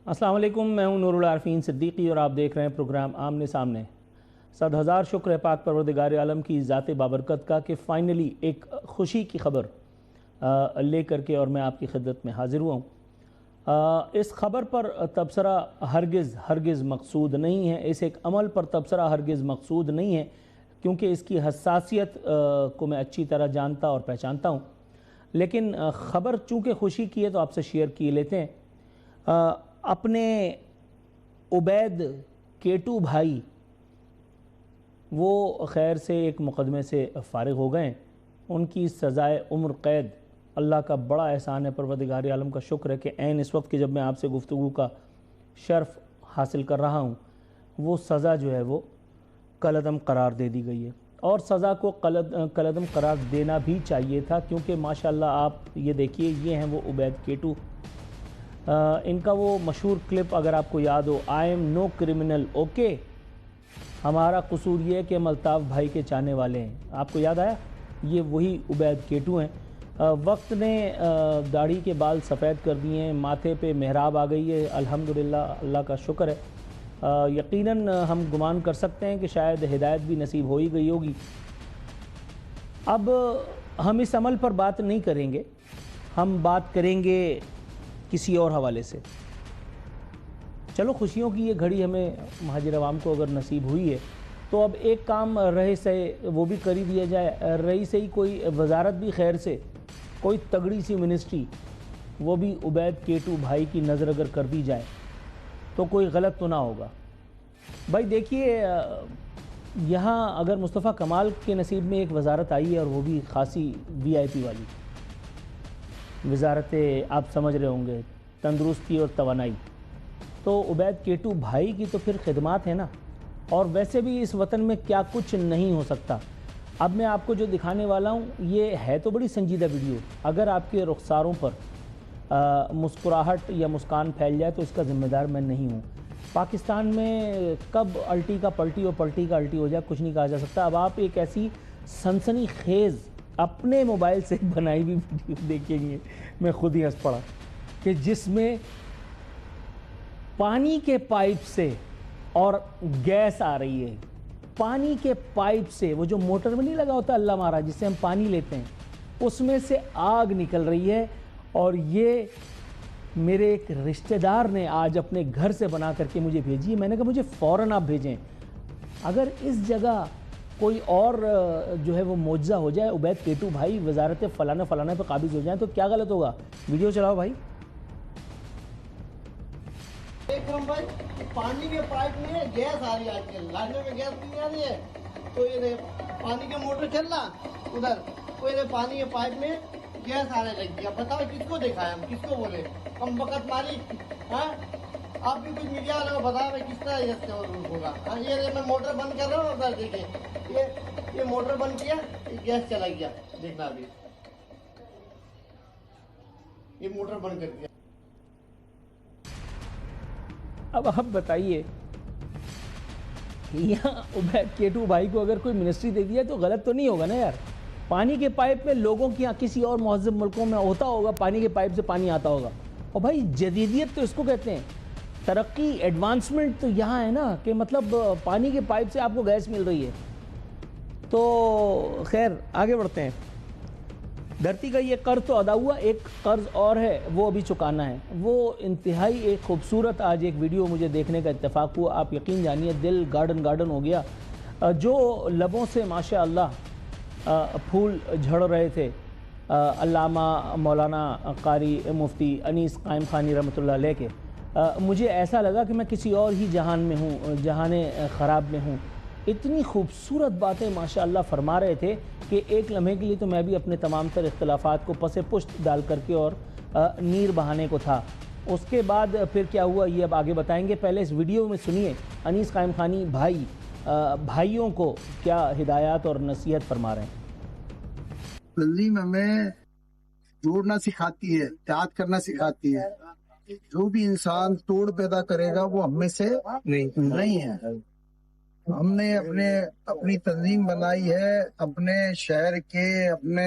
السلام علیکم، میں ہوں نور العارفین صدیقی اور آپ دیکھ رہے ہیں پروگرام آمنے سامنے۔ صد ہزار شکر ہے پاک پروردگار عالم کی ذات بابرکت کا کہ فائنلی ایک خوشی کی خبر لے کر کے اور میں آپ کی خدمت میں حاضر ہوا ہوں۔ اس خبر پر تبصرہ ہرگز مقصود نہیں ہے، اس ایک عمل پر تبصرہ ہرگز مقصود نہیں ہے، کیونکہ اس کی حساسیت کو میں اچھی طرح جانتا اور پہچانتا ہوں، لیکن خبر چونکہ خوشی کی ہے تو آپ سے شیئر کیے لیتے ہیں۔ اپنے عبید کیٹو بھائی وہ خیر سے ایک مقدمے سے فارغ ہو گئے ہیں، ان کی سزائے عمر قید، اللہ کا بڑا احسان ہے، پروردگار عالم کا شکر ہے کہ عین اس وقت کی جب میں آپ سے گفتگو کا شرف حاصل کر رہا ہوں وہ سزا جو ہے وہ کالعدم قرار دے دی گئی ہے، اور سزا کو کالعدم قرار دینا بھی چاہیے تھا، کیونکہ ماشاءاللہ آپ یہ دیکھیے یہ ہیں وہ عبید کیٹو۔ ان کا وہ مشہور کلپ اگر آپ کو یاد ہو، I am no criminal okay, ہمارا قصور یہ ہے کہ ہم الطاف بھائی کے چاہنے والے ہیں، آپ کو یاد آیا؟ یہ وہی عبید کیٹو ہیں۔ وقت نے داڑھی کے بال سفید کر دیے ہیں، ماتھے پہ محراب آ گئی ہے، الحمدللہ اللہ کا شکر ہے۔ یقیناً ہم گمان کر سکتے ہیں کہ شاید ہدایت بھی نصیب ہو ہی گئی ہوگی۔ اب ہم اس عمل پر بات نہیں کریں گے، ہم بات کریں گے کسی اور حوالے سے۔ چلو خوشیوں کی یہ گھڑی ہمیں مہاجر عوام کو اگر نصیب ہوئی ہے تو اب ایک کام رہے سے وہ بھی کر ہی دیا جائے، رہی سے ہی کوئی وزارت بھی خیر سے، کوئی تگڑی سی منسٹری وہ بھی عبید کیٹو بھائی کی نظر اگر کر دی جائے تو کوئی غلط تو نہ ہوگا۔ بھائی دیکھیے، یہاں اگر مصطفیٰ کمال کے نصیب میں ایک وزارت آئی ہے اور وہ بھی خاصی وی آئی پی والی وزارت، آپ سمجھ رہے ہوں گے، تندرستی اور توانائی، تو عبید کیٹو بھائی کی تو پھر خدمات ہیں نا، اور ویسے بھی اس وطن میں کیا کچھ نہیں ہو سکتا۔ اب میں آپ کو جو دکھانے والا ہوں یہ ہے تو بڑی سنجیدہ ویڈیو، اگر آپ کے رخساروں پر مسکراہٹ یا مسکان پھیل جائے تو اس کا ذمہ دار میں نہیں ہوں۔ پاکستان میں کب الٹی کا پلٹی اور پلٹی کا الٹی ہو جائے کچھ نہیں کہا جا سکتا۔ اب آپ ایک ایسی سنسنی خیز اپنے موبائل سے بنائی ہوئی ویڈیو دیکھیں گے، میں خود ہی ہنس پڑا، کہ جس میں پانی کے پائپ سے اور گیس آ رہی ہے، پانی کے پائپ سے، وہ جو موٹر میں نہیں لگا ہوتا اللہ مارا جس سے ہم پانی لیتے ہیں، اس میں سے آگ نکل رہی ہے، اور یہ میرے ایک رشتہ دار نے آج اپنے گھر سے بنا کر کے مجھے بھیجی ہے۔ میں نے کہا مجھے فوراً آپ بھیجیں، اگر اس جگہ کوئی اور جو ہے وہ معجزہ ہو جائے، عبید کیٹو بھائی وزارت فلانا فلانا پہ قابض ہو جائیں تو کیا غلط ہوگا؟ ویڈیو چلاؤ بھائی۔ بھائی پانی کے پائپ میں گیس آ رہی ہے، آج کل لانے میں گیس نہیں آ رہی ہے، تو یہ پانی کے موٹر چل رہا ادھر، تو یہ پانی کے پائپ میں گیس آنے لگ گیا۔ بتاؤ کس کو دکھائے، ہم کس کو بولے؟ کم وقت ماری، ہاں آپ بھی کچھ میڈیا والوں کو بتاؤ کس طرح یہ سے ہوگا۔ یہ میں موٹر بند کر رہا ہوں، ادھر دیکھیں یہ موٹر بند کیا، یہ گیس چلا گیا، دیکھنا ابھی یہ موٹر بند کر دیا۔ اب آپ بتائیے، یہاں عبید کیٹو بھائی کو اگر کوئی منسٹری دے دیا تو غلط تو نہیں ہوگا نا یار؟ پانی کے پائپ میں لوگوں کی کسی اور مہذب ملکوں میں ہوتا ہوگا، پانی کے پائپ سے پانی آتا ہوگا، اور بھائی جدیدیت تو اس کو کہتے ہیں، ترقی، ایڈوانسمنٹ تو یہاں ہے نا، کہ مطلب پانی کے پائپ سے آپ کو گیس مل رہی ہے۔ تو خیر آگے بڑھتے ہیں۔ دھرتی کا یہ قرض تو ادا ہوا، ایک قرض اور ہے وہ ابھی چکانا ہے، وہ انتہائی ایک خوبصورت آج ایک ویڈیو مجھے دیکھنے کا اتفاق ہوا، آپ یقین جانیے دل گارڈن ہو گیا، جو لبوں سے ماشاءاللہ پھول جھڑ رہے تھے، علامہ مولانا قاری مفتی انیس قائم خانی رحمۃ اللہ علیہ کے، مجھے ایسا لگا کہ میں کسی اور ہی جہان میں ہوں، جہان خراب میں ہوں۔ اتنی خوبصورت باتیں ماشاءاللہ فرما رہے تھے کہ ایک لمحے کے لیے تو میں بھی اپنے تمام تر اختلافات کو پس پشت ڈال کر کے اور نیر بہانے کو تھا۔ اس کے بعد پھر کیا ہوا یہ اب آگے بتائیں گے، پہلے اس ویڈیو میں سنیے انیس قائم خانی بھائی بھائیوں کو کیا ہدایات اور نصیحت فرما رہے ہیں۔ تنظیم ہمیں جوڑنا سکھاتی ہے، اتحاد کرنا سکھاتی ہے، جو بھی انسان توڑ پیدا کرے گا وہ ہم میں سے نہیں ہے۔ ہم نے اپنی تنظیم بنائی ہے اپنے شہر کے اپنے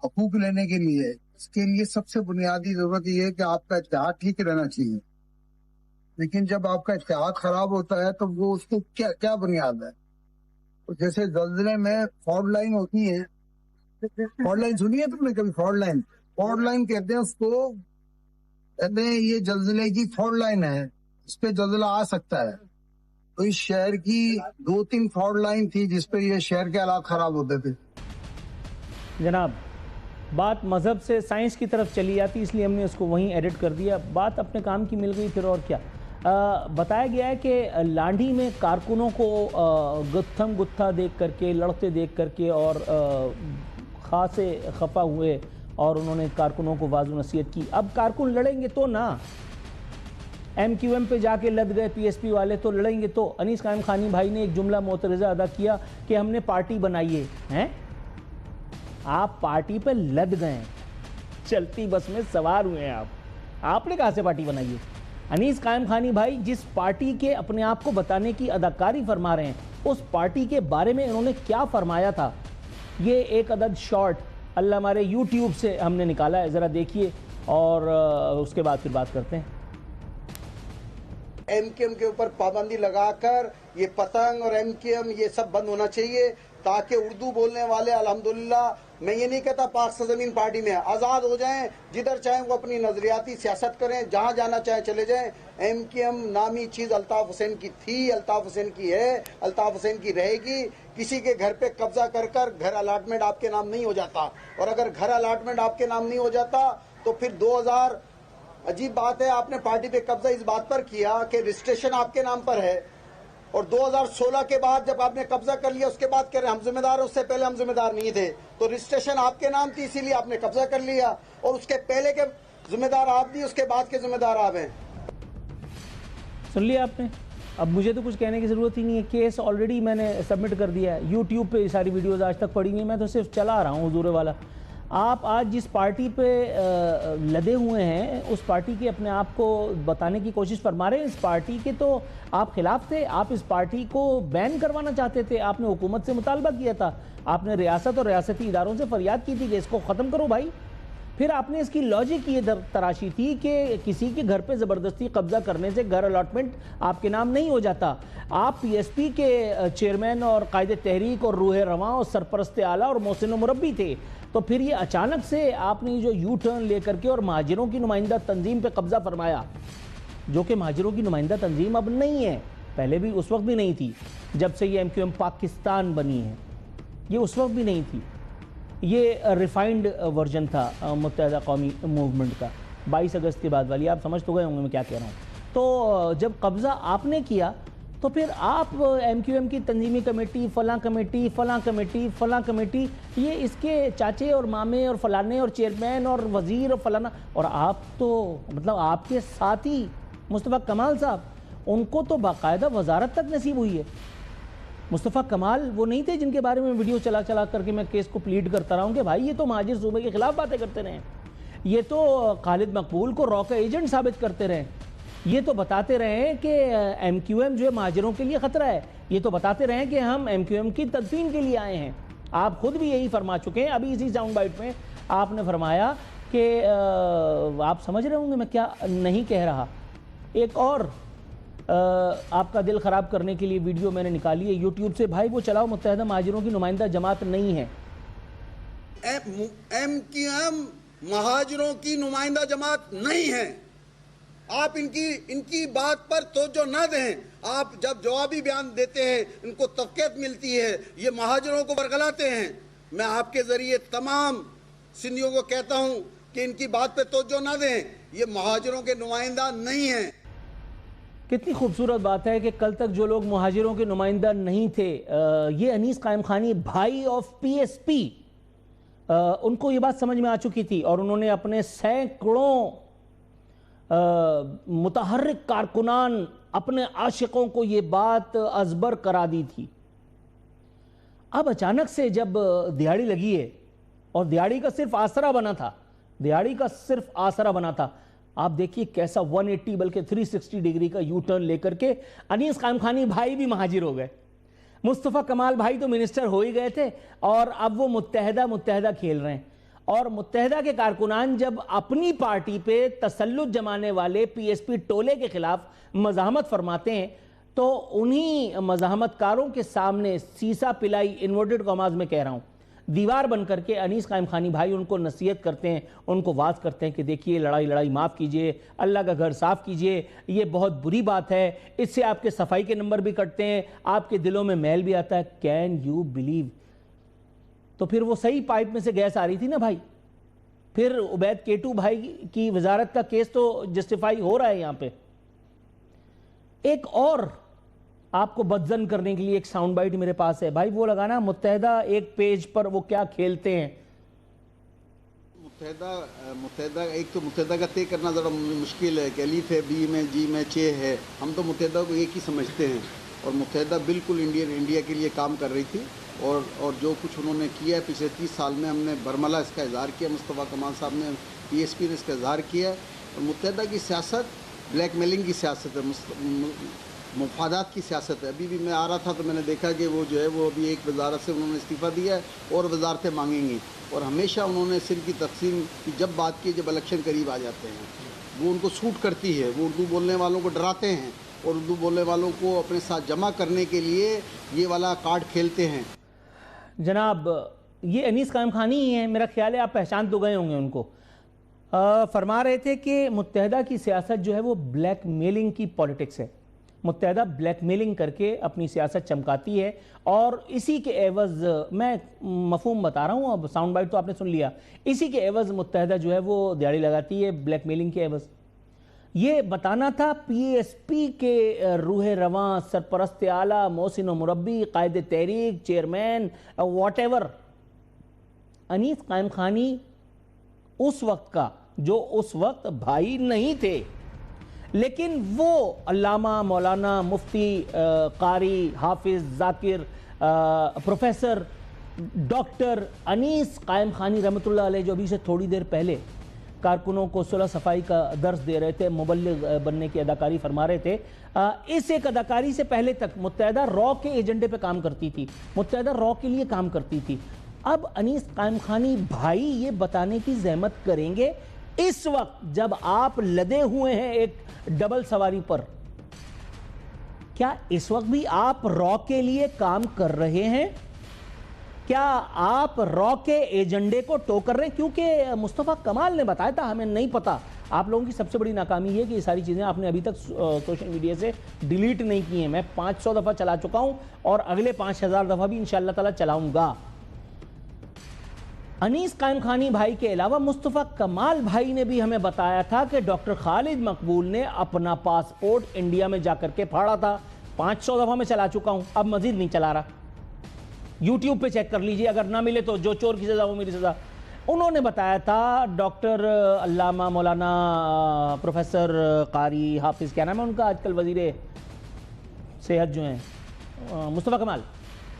حقوق لینے کے لیے۔ اس کے لیے سب سے بنیادی ضرورت یہ ہے کہ آپ کا اتحاد ٹھیک رہنا چاہیے۔ لیکن جب آپ کا اتحاد خراب ہوتا ہے تو وہ اس کو کیا بنیاد ہے؟ جیسے زلزلے میں فالٹ لائن ہوتی ہے، فالٹ لائن سنی ہے تم نے کبھی؟ فالٹ لائن کہتے ہیں اس کو، کہتے ہیں یہ زلزلے کی فالٹ لائن ہے، اس پہ زلزلہ آ سکتا ہے۔ تو اس شہر کی 2-3 فالٹ لائن تھی جس پہ یہ شہر کے حالات خراب ہوتے تھے۔ جناب، بات مذہب سے سائنس کی طرف چلی جاتی، اس لیے ہم نے اس کو وہیں ایڈٹ کر دیا، بات اپنے کام کی مل گئی پھر اور کیا۔ بتایا گیا ہے کہ لانڈھی میں کارکنوں کو گتھم گتھا دیکھ کر کے، لڑتے دیکھ کر کے اور خاصے خفا ہوئے اور انہوں نے کارکنوں کو واضح نصیحت کی۔ اب کارکن لڑیں گے تو نا، ایم کیو ایم پہ جا کے لد گئے پی ایس پی والے تو لڑیں گے تو۔ انیس قائم خانی بھائی نے ایک جملہ معترضہ ادا کیا کہ ہم نے پارٹی بنائی ہے۔ آپ پارٹی پہ لد گئے ہیں، چلتی بس میں سوار ہوئے ہیں، آپ نے کہاں سے پارٹی بنائی ہے؟ انیس قائم خانی بھائی جس پارٹی کے اپنے آپ کو بتانے کی اداکاری فرما رہے ہیں، اس پارٹی کے بارے میں انہوں نے کیا فرمایا تھا، یہ ایک عدد شارٹ اللہ ہمارے یوٹیوب سے ہم نے نکالا ہے، ذرا دیکھیے اور اس کے بعد پھر بات کرتے ہیں۔ ایم کیو ایم کے اوپر پابندی لگا کر یہ پتنگ اور ایم کیو ایم یہ سب بند ہونا چاہیے، تاکہ اردو بولنے والے الحمدللہ، میں یہ نہیں کہتا پاک سرزمین پارٹی میں آزاد ہو جائیں، جدھر چاہیں وہ اپنی نظریاتی سیاست کریں، جہاں جانا چاہیں چلے جائیں۔ ایم کیو ایم نامی چیز الطاف حسین کی تھی، الطاف حسین کی ہے، الطاف حسین کی رہے گی۔ کسی کے گھر پہ قبضہ کر کر گھر الاٹمنٹ آپ کے نام نہیں ہو جاتا، اور اگر گھر الاٹمنٹ آپ کے نام نہیں ہو جاتا تو پھر 2000 عجیب بات ہے، آپ نے پارٹی پہ قبضہ اس بات پر کیا کہ رجسٹریشن آپ کے نام پر ہے، اور 2016 کے بعد جب آپ نے قبضہ کر لیا اس کے بعد کہہ رہے ہیں ہم ذمہ دار ہیں، اس سے پہلے ہم ذمہ دار نہیں تھے، تو رجسٹریشن آپ کے نام تھی اسی لیے آپ نے قبضہ کر لیا، اور اس کے پہلے کے ذمہ دار آپ نہیں، اس کے بعد کے ذمہ دار آپ ہیں۔ سن لیا آپ نے؟ اب مجھے تو کچھ کہنے کی ضرورت ہی نہیں ہے، کیس آلریڈی میں نے سبمٹ کر دیا ہے، یوٹیوب پہ یہ ساری ویڈیوز آج تک پڑی نہیں، میں تو صرف چلا رہا ہوں حضور والا۔ آپ آج جس پارٹی پہ لدے ہوئے ہیں اس پارٹی کے اپنے آپ کو بتانے کی کوشش فرما رہے ہیں، اس پارٹی کے تو آپ خلاف تھے، آپ اس پارٹی کو بین کروانا چاہتے تھے، آپ نے حکومت سے مطالبہ کیا تھا، آپ نے ریاست اور ریاستی اداروں سے فریاد کی تھی کہ اس کو ختم کرو بھائی، پھر آپ نے اس کی لاجک یہ تراشی تھی کہ کسی کے گھر پہ زبردستی قبضہ کرنے سے گھر الاٹمنٹ آپ کے نام نہیں ہو جاتا۔ آپ پی ایس پی کے چیئرمین اور قائد تحریک اور روح رواں اور سرپرست اعلیٰ اور محسن و مربی تھے، تو پھر یہ اچانک سے آپ نے جو یو ٹرن لے کر کے اور مہاجروں کی نمائندہ تنظیم پہ قبضہ فرمایا، جو کہ مہاجروں کی نمائندہ تنظیم اب نہیں ہے، پہلے بھی اس وقت بھی نہیں تھی جب سے یہ ایم کیو ایم پاکستان بنی ہے، یہ اس وقت بھی نہیں تھی، یہ ریفائنڈ ورژن تھا متحدہ قومی موومنٹ کا 22 اگست کے بعد والی، آپ سمجھ تو گئے ہوں گے میں کیا کہہ رہا ہوں۔ تو جب قبضہ آپ نے کیا تو پھر آپ ایم کیو ایم کی تنظیمی کمیٹی، فلاں کمیٹی، فلاں کمیٹی، فلاں کمیٹی، یہ اس کے چاچے اور مامے اور فلانے اور چیئرمین اور وزیر اور فلانا، اور آپ تو مطلب آپ کے ساتھی مصطفیٰ کمال صاحب، ان کو تو باقاعدہ وزارت تک نصیب ہوئی ہے۔ مصطفیٰ کمال وہ نہیں تھے جن کے بارے میں ویڈیو چلا کر کے میں کیس کو پلیڈ کرتا رہا ہوں کہ بھائی یہ تو مہاجر صوبے کے خلاف باتیں کرتے رہے، یہ تو خالد مقبول کو را کا ایجنٹ ثابت کرتے رہے، یہ تو بتاتے رہے ہیں کہ ایم کیو ایم جو ہے مہاجروں کے لیے خطرہ ہے، یہ تو بتاتے رہے ہیں کہ ہم ایم کیو ایم کی تدفین کے لیے آئے ہیں۔ آپ خود بھی یہی فرما چکے ہیں، ابھی اسی ساؤنڈ بائٹ میں آپ نے فرمایا کہ آپ سمجھ رہے ہوں گے میں کیا نہیں کہہ رہا۔ ایک اور آپ کا دل خراب کرنے کے لیے ویڈیو میں نے نکالی ہے یوٹیوب سے، بھائی وہ چلاؤ، متحدہ مہاجروں کی نمائندہ جماعت نہیں ہے۔ ایم کیو ایم مہاجروں کی نمائندہ جماعت نہیں ہے، آپ ان کی بات پر توجہ نہ دیں، آپ جب جوابی بیان دیتے ہیں ان کو توقیت ملتی ہے، یہ مہاجروں کو برگلاتے ہیں۔ میں آپ کے ذریعے تمام سندھیوں کو کہتا ہوں کہ ان کی بات پہ توجہ نہ دیں، یہ مہاجروں کے نمائندہ نہیں ہیں۔ کتنی خوبصورت بات ہے کہ کل تک جو لوگ مہاجروں کے نمائندہ نہیں تھے، یہ انیس قائم خانی بھائی آف پی ایس پی، ان کو یہ بات سمجھ میں آ چکی تھی اور انہوں نے اپنے سینکڑوں متحرک کارکنان، اپنے عاشقوں کو یہ بات ازبر کرا دی تھی۔ اب اچانک سے جب دیہاڑی لگی ہے اور دیہاڑی کا صرف آسرا بنا تھا، آپ دیکھیے کیسا 180 بلکہ 360 ڈگری کا یو ٹرن لے کر کے انیس قائم خانی بھائی بھی مہاجر ہو گئے، مصطفیٰ کمال بھائی تو منسٹر ہو ہی گئے تھے اور اب وہ متحدہ کھیل رہے ہیں۔ اور متحدہ کے کارکنان جب اپنی پارٹی پہ تسلط جمانے والے پی ایس پی ٹولے کے خلاف مزاحمت فرماتے ہیں تو انہی مزاحمت کاروں کے سامنے سیسا پلائی انورٹڈ کاماز میں کہہ رہا ہوں دیوار بن کر کے انیس قائم خانی بھائی ان کو نصیحت کرتے ہیں, ان کو واعظ کرتے ہیں کہ دیکھیے لڑائی معاف کیجئے, اللہ کا گھر صاف کیجئے, یہ بہت بری بات ہے, اس سے آپ کے صفائی کے نمبر بھی کٹتے ہیں, آپ کے دلوں میں میل بھی آتا ہے. Can you believe? تو پھر وہ صحیح پائپ میں سے گیس آ رہی تھی نا بھائی. پھر عبید کیٹو بھائی کی وزارت کا کیس تو جسٹیفائی ہو رہا ہے یہاں پہ. ایک اور آپ کو بدزن کرنے کے لیے ایک ساؤنڈ بائٹ میرے پاس ہے بھائی, وہ لگانا متحدہ ایک پیج پر وہ کیا کھیلتے ہیں. متحدہ ایک تو متحدہ کا طے کرنا ذرا مشکل ہے کہ الف ہے, بی میں, جی میں, چھ ہے. ہم تو متحدہ کو ایک ہی سمجھتے ہیں اور متحدہ بالکل انڈیا کے لیے کام کر رہی تھی اور جو کچھ انہوں نے کیا ہے پچھلے 30 سال میں ہم نے برملا اس کا اظہار کیا, مصطفیٰ کمال صاحب نے پی ایس پی نے اس کا اظہار کیا ہے. اور متحدہ کی سیاست بلیک میلنگ کی سیاست ہے, مفادات کی سیاست ہے. ابھی بھی میں آ رہا تھا تو میں نے دیکھا کہ وہ جو ہے وہ ابھی ایک وزارت سے انہوں نے استعفیٰ دیا ہے اور وزارتیں مانگیں گی. اور ہمیشہ انہوں نے صرف کی تقسیم کی جب بات کی جب الیکشن قریب آ جاتے ہیں وہ ان کو سوٹ کرتی ہے. وہ اردو بولنے والوں کو ڈراتے ہیں اور اردو بولنے والوں کو اپنے ساتھ جمع کرنے کے لیے یہ والا کارڈ کھیلتے ہیں. جناب یہ انیس قائم خانی ہی ہیں, میرا خیال ہے آپ پہچان تو گئے ہوں گے ان کو. فرما رہے تھے کہ متحدہ کی سیاست جو ہے وہ بلیک میلنگ کی پولیٹکس ہے. متحدہ بلیک میلنگ کر کے اپنی سیاست چمکاتی ہے اور اسی کے عوض, میں مفہوم بتا رہا ہوں, اب ساؤنڈ بائٹ تو آپ نے سن لیا, اسی کے عوض متحدہ جو ہے وہ دیاڑی لگاتی ہے بلیک میلنگ کے عوض. یہ بتانا تھا پی ایس پی کے روح رواں, سرپرست اعلیٰ, محسن و مربی, قائد تحریک, چیئرمین, واٹ ایور انیس قائم خانی اس وقت کا جو اس وقت بھائی نہیں تھے, لیکن وہ علامہ, مولانا, مفتی, قاری, حافظ, ذاکر, پروفیسر, ڈاکٹر انیس قائم خانی رحمۃ اللہ علیہ جو ابھی سے تھوڑی دیر پہلے کارکنوں کو صلح صفائی کا درس دے رہے تھے, مبلغ بننے کی اداکاری فرما رہے تھے, اس ایک اداکاری سے پہلے تک متحدہ را کے ایجنڈے پہ کام کرتی تھی, متحدہ را کے لیے کام کرتی تھی. اب انیس قائم خانی بھائی یہ بتانے کی زحمت کریں گے اس وقت جب آپ لدے ہوئے ہیں ایک ڈبل سواری پر, کیا اس وقت بھی آپ را کے لیے کام کر رہے ہیں؟ کیا آپ را کے ایجنڈے کو ٹو کر رہے ہیں؟ کیونکہ مصطفیٰ کمال نے بتایا تھا, ہمیں نہیں پتا. آپ لوگوں کی سب سے بڑی ناکامی یہ کہ یہ ساری چیزیں آپ نے ابھی تک سوشل میڈیا سے ڈیلیٹ نہیں کی ہیں. میں 500 دفعہ چلا چکا ہوں اور اگلے 5000 دفعہ بھی انشاءاللہ تعالی چلاؤں گا. انیس قائم خانی بھائی کے علاوہ مصطفیٰ کمال بھائی نے بھی ہمیں بتایا تھا کہ ڈاکٹر خالد مقبول نے اپنا پاسپورٹ انڈیا میں جا کر کے پھاڑا تھا. 500 دفعہ میں چلا چکا ہوں, اب مزید نہیں چلا رہا. یوٹیوب پہ چیک کر لیجئے, اگر نہ ملے تو جو چور کی سزا وہ میری سزا. انہوں نے بتایا تھا ڈاکٹر علامہ, مولانا, پروفیسر, قاری, حافظ, کیا نام ہے ان کا آج کل وزیر صحت جو ہیں, مصطفیٰ کمال,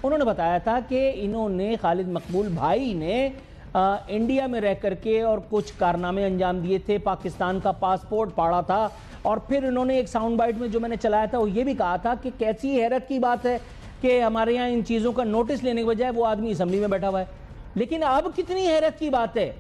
انہوں نے بتایا تھا کہ انہوں نے, خالد مقبول بھائی نے انڈیا میں رہ کر کے اور کچھ کارنامے انجام دیے تھے, پاکستان کا پاسپورٹ پاڑا تھا. اور پھر انہوں نے ایک ساؤنڈ بائٹ میں جو میں نے چلایا تھا وہ یہ بھی کہا تھا کہ کیسی حیرت کی بات ہے کہ ہمارے یہاں ان چیزوں کا نوٹس لینے کے بجائے وہ آدمی اسمبلی میں بیٹھا ہوا ہے. لیکن اب کتنی حیرت کی بات ہے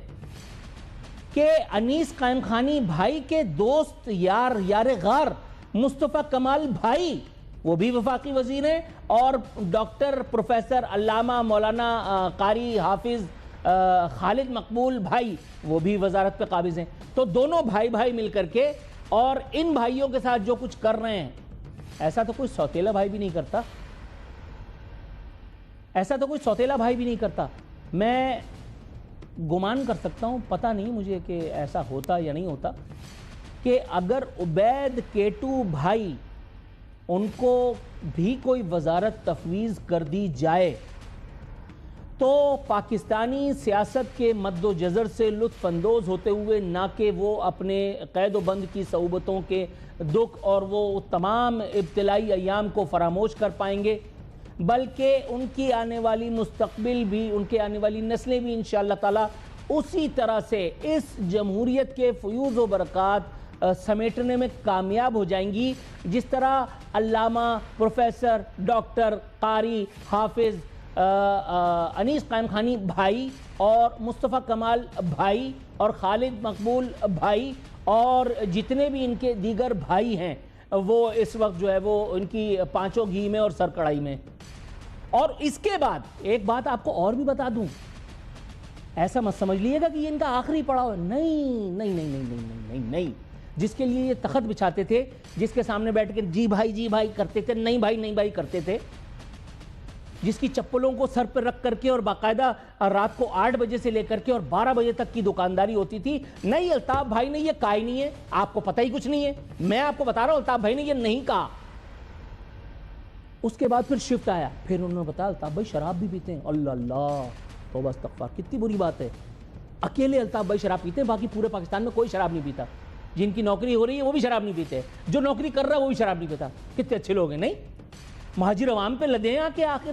کہ انیس قائم خانی بھائی کے دوست, یار غار مصطفیٰ کمال بھائی, وہ بھی وفاقی وزیر ہیں, اور ڈاکٹر, پروفیسر, علامہ, مولانا, قاری, حافظ خالد مقبول بھائی وہ بھی وزارت پہ قابض ہیں. تو دونوں بھائی مل کر کے, اور ان بھائیوں کے ساتھ جو کچھ کر رہے ہیں, ایسا تو کوئی سوتیلا بھائی بھی نہیں کرتا, ایسا تو کوئی سوتیلا بھائی بھی نہیں کرتا. میں گمان کر سکتا ہوں, پتہ نہیں مجھے کہ ایسا ہوتا یا نہیں ہوتا, کہ اگر عبید کیٹو بھائی ان کو بھی کوئی وزارت تفویض کر دی جائے تو پاکستانی سیاست کے مد و جزر سے لطف اندوز ہوتے ہوئے نہ کہ وہ اپنے قید و بند کی صعوبتوں کے دکھ اور وہ تمام ابتلائی ایام کو فراموش کر پائیں گے, بلکہ ان کی آنے والی مستقبل بھی, ان کے آنے والی نسلیں بھی انشاءاللہ تعالی اسی طرح سے اس جمہوریت کے فیوز و برکات سمیٹنے میں کامیاب ہو جائیں گی جس طرح علامہ, پروفیسر, ڈاکٹر, قاری, حافظ, انیس قائم خانی بھائی اور مصطفیٰ کمال بھائی اور خالد مقبول بھائی اور جتنے بھی ان کے دیگر بھائی ہیں وہ اس وقت جو ہے وہ ان کی پانچوں گھی میں اور سر کڑائی میں. اور اس کے بعد ایک بات آپ کو اور بھی بتا دوں, ایسا مت سمجھ لیے گا کہ یہ ان کا آخری پڑاؤ ہے. نہیں نہیں نہیں نہیں نہیں نہیں نہیں, جس کے لیے یہ تخت بچھاتے تھے, جس کے سامنے بیٹھ کے جی بھائی کرتے تھے, نہیں بھائی کرتے تھے, جس کی چپلوں کو سر پر رکھ کر کے اور باقاعدہ رات کو 8 بجے سے لے کر کے اور 12 بجے تک کی دکانداری ہوتی تھی, نہیں الطاف بھائی نے یہ کہا ہی نہیں ہے, آپ کو پتہ ہی کچھ نہیں ہے, میں آپ کو بتا رہا ہوں الطاف بھائی نے یہ نہیں کہا. اس کے بعد پھر شفٹ آیا, پھر انہوں نے بتایا الطاف بھائی شراب بھی پیتے ہیں. اللہ اللہ, توبہ استغفار, کتنی بری بات ہے. اکیلے الطاف بھائی شراب پیتے ہیں, باقی پورے پاکستان میں کوئی شراب نہیں پیتا. جن کی نوکری ہو رہی ہے وہ بھی شراب نہیں پیتے, جو نوکری کر رہا ہے وہ بھی شراب نہیں پیتا. کتنے اچھے لوگ ہیں. نہیں, مہاجر عوام پہ لدے ہیں آ کے آخر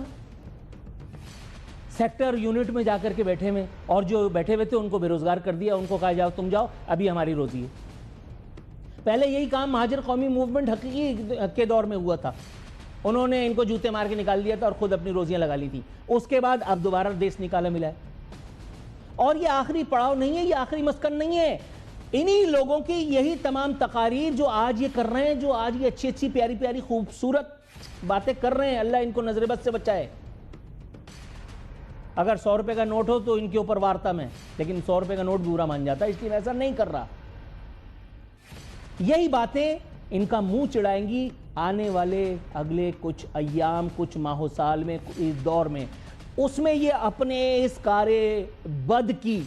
سیکٹر یونٹ میں جا کر کے بیٹھے میں, اور جو بیٹھے ہوئے تھے ان کو بے روزگار کر دیا, ان کو کہا جاؤ تم جاؤ, ابھی ہماری روزی ہے. پہلے یہی کام مہاجر قومی موومنٹ حقیقی کے دور میں ہوا تھا, انہوں نے ان کو جوتے مار کے نکال دیا تھا اور خود اپنی روزیاں لگا لی تھی. اس کے بعد اب دوبارہ دیس نکالا ملا ہے. اور یہ آخری پڑاؤ نہیں ہے, یہ آخری مسکن نہیں ہے. انہی لوگوں کی یہی تمام تقاریر جو آج یہ کر رہے ہیں, جو آج یہ اچھی اچھی پیاری پیاری خوبصورت باتیں کر رہے ہیں, اللہ ان کو نظر بد سے بچائے. اگر 100 روپے کا نوٹ ہو تو ان کے اوپر وارتا میں, لیکن 100 روپے کا نوٹ بھی برا مان جاتا ہے, اس لیے ایسا نہیں کر رہا. یہی باتیں ان کا منہ چڑھائیں گی آنے والے اگلے کچھ ایام, کچھ ماہ و سال میں, اس دور میں. اس میں یہ اپنے اس کار بد کی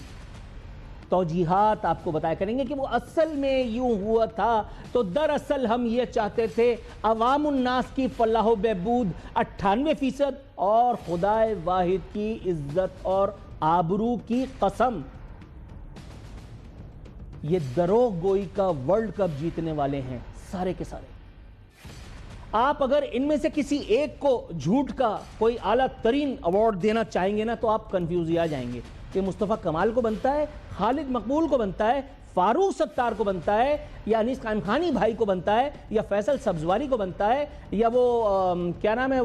توجیحات آپ کو بتایا کریں گے کہ وہ اصل میں یوں ہوا تھا, تو دراصل ہم یہ چاہتے تھے عوام الناس کی فلاح و بہبود 98%, اور خدائے واحد کی عزت اور آبرو کی قسم یہ دروغ گوئی کا ورلڈ کپ جیتنے والے ہیں سارے کے سارے. آپ اگر ان میں سے کسی ایک کو جھوٹ کا کوئی اعلیٰ ترین ایوارڈ دینا چاہیں گے نا, تو آپ کنفیوز آ جائیں گے کہ مصطفیٰ کمال کو بنتا ہے, خالد مقبول کو بنتا ہے, فاروق ستار کو بنتا ہے, یا انیس قائم خانی بھائی کو بنتا ہے, یا فیصل سبزواری کو بنتا ہے, یا وہ کیا نام ہے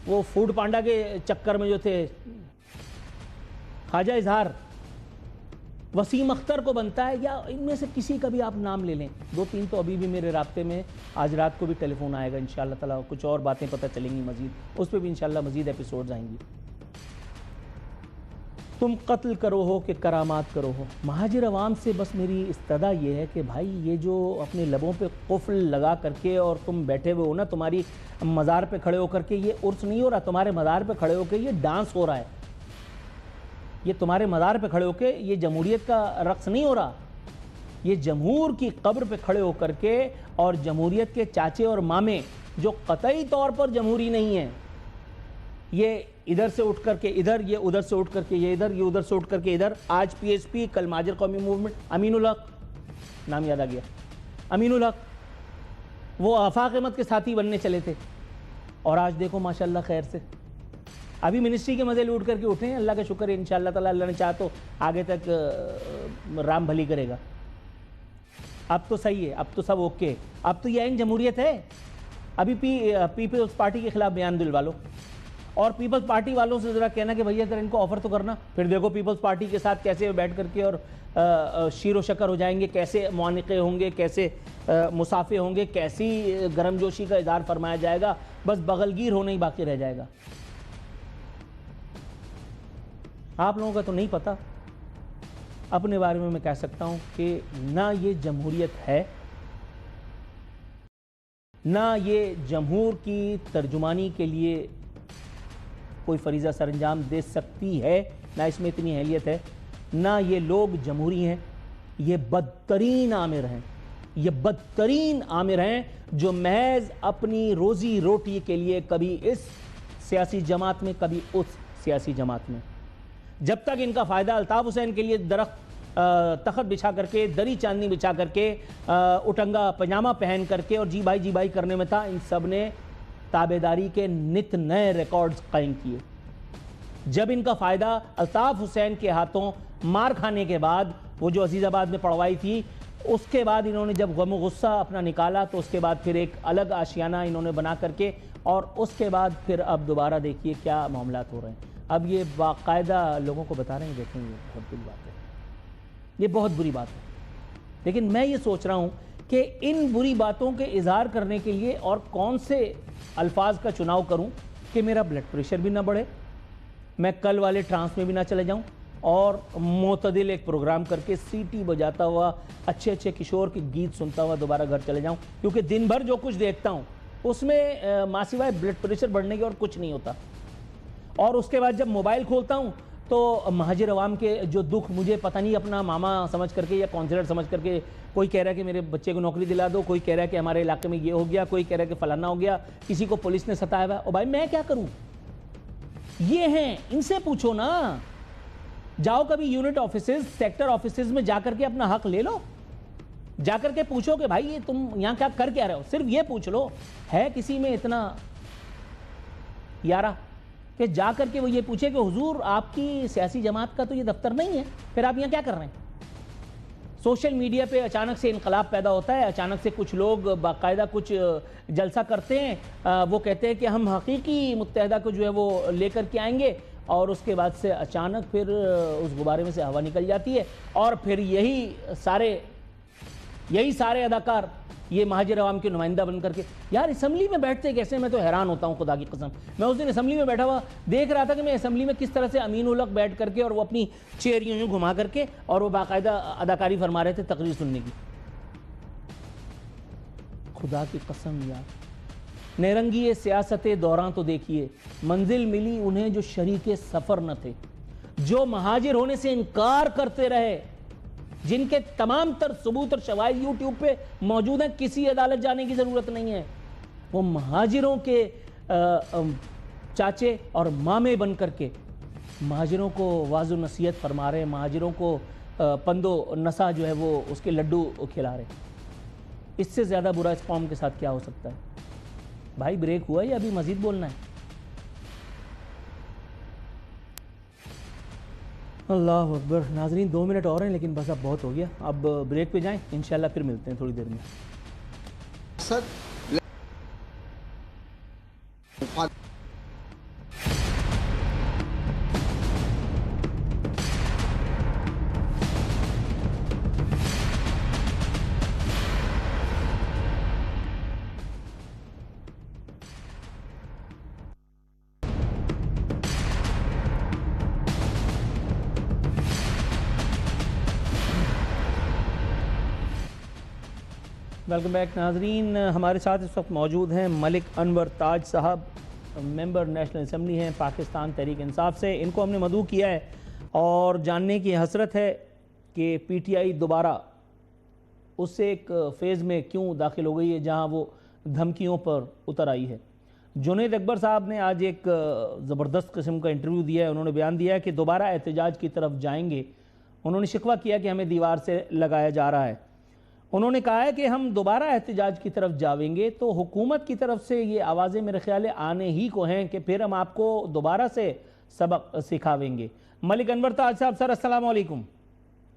وہ فوڈ پانڈا کے چکر میں جو تھے خواجہ اظہار, وسیم اختر کو بنتا ہے, یا ان میں سے کسی کا بھی آپ نام لے لیں. 2-3 تو ابھی بھی میرے رابطے میں, آج رات کو بھی ٹیلی فون آئے گا انشاءاللہ تعالیٰ, کچھ اور باتیں پتہ چلیں گی مزید, اس پہ بھی انشاءاللہ مزید ایپیسوڈز آئیں گی. تم قتل کرو ہو کہ کرامات کرو ہو. مہاجر عوام سے بس میری استدعا یہ ہے کہ بھائی یہ جو اپنے لبوں پہ قفل لگا کر کے اور تم بیٹھے ہوئے ہو نا, تمہاری مزار پہ کھڑے ہو کر کے یہ عرس نہیں ہو رہا, تمہارے مزار پہ کھڑے ہو کے یہ ڈانس ہو رہا ہے. یہ تمہارے مزار پہ کھڑے ہو کے یہ جمہوریت کا رقص نہیں ہو رہا, یہ جمہور کی قبر پہ کھڑے ہو کر کے, اور جمہوریت کے چاچے اور مامے جو قطعی طور پر جمہوری نہیں ہیں, یہ ادھر سے اٹھ کر کے ادھر, یہ ادھر سے اٹھ کر کے یہ ادھر, یہ ادھر سے اٹھ کر کے ادھر. آج پی ایس پی, کل مہاجر قومی موومنٹ, امین الحق نام یاد آ گیا, امین الحق وہ آفاق احمد کے ساتھی بننے چلے تھے, اور آج دیکھو ماشاءاللہ خیر سے ابھی منسٹری کے مزے لوٹ کر کے اٹھے ہیں. اللہ کا شکر ہے, انشاءاللہ تعالی اللہ نے چاہا تو آگے تک رام بھلی کرے گا. اب تو صحیح ہے, اب تو سب اوکے, اب تو یہ عین جمہوریت ہے. ابھی پیپلز پارٹی کے خلاف بیان دلوا لو, اور پیپلز پارٹی والوں سے ذرا کہنا کہ بھیا ذرا ان کو آفر تو کرنا, پھر دیکھو پیپلز پارٹی کے ساتھ کیسے بیٹھ کر کے اور شیر و شکر ہو جائیں گے, کیسے معانقے ہوں گے, کیسے مسافے ہوں گے, کیسی گرم جوشی کا اظہار فرمایا جائے گا, بس بغلگیر ہونا ہی باقی رہ جائے گا. آپ لوگوں کا تو نہیں پتا. اپنے بارے میں کہہ سکتا ہوں کہ نہ یہ جمہوریت ہے, نہ یہ جمہور کی ترجمانی کے لیے کوئی فریضہ سر انجام دے سکتی ہے, نہ اس میں اتنی اہلیت ہے, نہ یہ لوگ جمہوری ہیں. یہ بدترین آمر ہیں, یہ بدترین آمر ہیں جو محض اپنی روزی روٹی کے لیے کبھی اس سیاسی جماعت میں, کبھی اس سیاسی جماعت میں, جب تک ان کا فائدہ الطاف حسین کے لیے تخت بچھا کر کے, دری چاندنی بچھا کر کے, اٹنگا پجامہ پہن کر کے اور جی بھائی کرنے میں تھا, ان سب نے تابعداری کے نت نئے ریکارڈز قائم کیے. جب ان کا فائدہ الطاف حسین کے ہاتھوں مار کھانے کے بعد, وہ جو عزیز آباد میں پڑوائی تھی, اس کے بعد انہوں نے جب غم و غصہ اپنا نکالا تو اس کے بعد پھر ایک الگ آشیانہ انہوں نے بنا کر کے، اور اس کے بعد پھر اب دوبارہ دیکھیے کیا معاملات ہو رہے ہیں. اب یہ باقاعدہ لوگوں کو بتا رہے ہیں، دیکھیں یہ بہت بری بات ہے، یہ بہت بری بات ہے. لیکن میں یہ سوچ رہا ہوں کہ ان بری باتوں کے اظہار کرنے کے لیے اور کون سے الفاظ کا چناؤ کروں کہ میرا بلڈ پریشر بھی نہ بڑھے، میں کل والے ٹرانس میں بھی نہ چلے جاؤں، اور معتدل ایک پروگرام کر کے سیٹی بجاتا ہوا اچھے اچھے کشور کے گیت سنتا ہوا دوبارہ گھر چلے جاؤں. کیونکہ دن بھر جو کچھ دیکھتا ہوں اس میں ماسوائے بلڈ پریشر بڑھنے کے اور کچھ نہیں ہوتا. اور اس کے بعد جب موبائل کھولتا ہوں تو مہاجر عوام کے جو دکھ، مجھے پتہ نہیں اپنا ماما سمجھ کر کے یا کونسلر سمجھ کر کے، کوئی کہہ رہا ہے کہ میرے بچے کو نوکری دلا دو، کوئی کہہ رہا ہے کہ ہمارے علاقے میں یہ ہو گیا، کوئی کہہ رہا ہے کہ فلانا ہو گیا، کسی کو پولیس نے ستایا ہوا ہے. او بھائی میں کیا کروں؟ یہ ہیں، ان سے پوچھو نا. جاؤ کبھی یونٹ آفیسز، سیکٹر آفیسز میں جا کر کے اپنا حق لے لو، جا کر کے پوچھو کہ بھائی یہ تم یہاں کیا کر رہے ہو. صرف یہ پوچھ لو. ہے کسی میں اتنا یارہ کہ جا کر کے وہ یہ پوچھے کہ حضور آپ کی سیاسی جماعت کا تو یہ دفتر نہیں ہے، پھر آپ یہاں کیا کر رہے ہیں؟ سوشل میڈیا پہ اچانک سے انقلاب پیدا ہوتا ہے، اچانک سے کچھ لوگ باقاعدہ کچھ جلسہ کرتے ہیں، وہ کہتے ہیں کہ ہم حقیقی متحدہ کو جو ہے وہ لے کر کے آئیں گے، اور اس کے بعد سے اچانک پھر اس غبارے میں سے ہوا نکل جاتی ہے، اور پھر یہی سارے اداکار یہ مہاجر عوام کے نمائندہ بن کر کے. یار اسمبلی میں بیٹھتے کیسے؟ میں تو حیران ہوتا ہوں خدا کی قسم. میں اس دن اسمبلی میں بیٹھا ہوا دیکھ رہا تھا کہ میں اسمبلی میں کس طرح سے امین الحق بیٹھ کر کے اور وہ اپنی چیئر یوں گھما کر کے اور وہ باقاعدہ اداکاری فرما رہے تھے تقریر سننے کی. خدا کی قسم یار، نیرنگی سیاست دوران تو دیکھیے، منزل ملی انہیں جو شریک سفر نہ تھے، جو مہاجر ہونے سے انکار کرتے رہے، جن کے تمام تر ثبوت اور شواہد یوٹیوب پہ موجود ہیں، کسی عدالت جانے کی ضرورت نہیں ہے. وہ مہاجروں کے چاچے اور مامے بن کر کے مہاجروں کو واضح نصیحت فرما رہے ہیں، مہاجروں کو پند و نسا جو ہے وہ اس کے لڈو کھلا رہے ہیں. اس سے زیادہ برا اس قوم کے ساتھ کیا ہو سکتا ہے؟ بھائی بریک ہوا ہے یا ابھی مزید بولنا ہے؟ اللہ اکبر. ناظرین 2 منٹ اور ہیں لیکن بس اب بہت ہو گیا. اب بریک پہ جائیں، انشاءاللہ پھر ملتے ہیں تھوڑی دیر میں. ویلکم بیک ناظرین. ہمارے ساتھ اس وقت موجود ہیں ملک انور تاج صاحب، ممبر نیشنل اسمبلی ہیں پاکستان تحریک انصاف سے. ان کو ہم نے مدعو کیا ہے اور جاننے کی حسرت ہے کہ پی ٹی آئی دوبارہ اس سے ایک فیز میں کیوں داخل ہو گئی ہے جہاں وہ دھمکیوں پر اتر آئی ہے. جنید اکبر صاحب نے آج ایک زبردست قسم کا انٹرویو دیا ہے. انہوں نے بیان دیا ہے کہ دوبارہ احتجاج کی طرف جائیں گے. انہوں نے شکوہ کیا کہ ہمیں دیوار سے لگایا جا رہا ہے. انہوں نے کہا ہے کہ ہم دوبارہ احتجاج کی طرف جاویں گے تو حکومت کی طرف سے یہ آوازیں میرے خیال آنے ہی کو ہیں کہ پھر ہم آپ کو دوبارہ سے سبق سکھاویں گے. ملک انور تاج صاحب، سر السلام علیکم.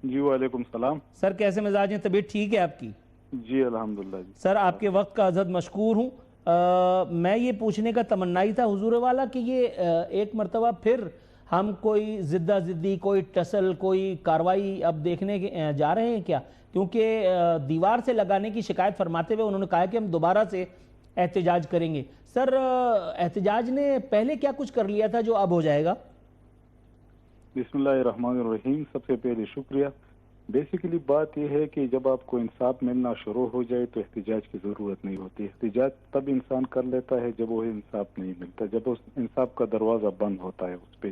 جی وعلیکم السلام. سر کیسے مزاج ہیں؟ طبیعت ٹھیک ہے آپ کی؟ جی الحمدللہ. جی سر آپ کے وقت کا عزت مشکور ہوں. میں یہ پوچھنے کا تمنائی تھا حضور والا کہ یہ ایک مرتبہ پھر ہم کوئی زدہ زدی، کوئی ٹسل، کوئی کاروائی اب دیکھنے جا رہے ہیں کیا؟ کیونکہ دیوار سے لگانے کی شکایت فرماتے ہوئے انہوں نے کہا کہ ہم دوبارہ سے احتجاج کریں گے. سر احتجاج نے پہلے کیا کچھ کر لیا تھا جو اب ہو جائے گا؟ بسم اللہ الرحمن الرحیم. سب سے پہلے شکریہ. بیسیکلی بات یہ ہے کہ جب آپ کو انصاف ملنا شروع ہو جائے تو احتجاج کی ضرورت نہیں ہوتی. احتجاج تب انسان کر لیتا ہے جب وہ انصاف نہیں ملتا، جب اس انصاف کا دروازہ بند ہوتا ہے اس پہ.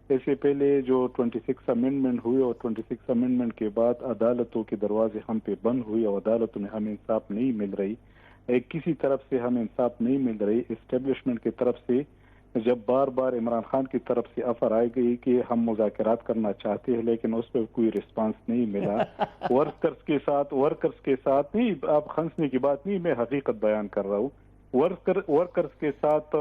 ایسے پہلے جو 26 امینڈمنٹ ہوئی اور 26 امینڈمنٹ کے بعد عدالتوں کے دروازے ہم پہ بند ہوئی اور عدالتوں میں ہمیں انصاف نہیں مل رہی، کسی طرف سے ہمیں انصاف نہیں مل رہی. اسٹیبلشمنٹ کی طرف سے جب بار بار عمران خان کی طرف سے آفر آئی گئی کہ ہم مذاکرات کرنا چاہتے ہیں لیکن اس پہ کوئی رسپانس نہیں ملا. ورکرز کے ساتھ نہیں، آپ ہنسنے کی بات نہیں، میں حقیقت بیان کر رہا ہوں. ورکرز کے ساتھ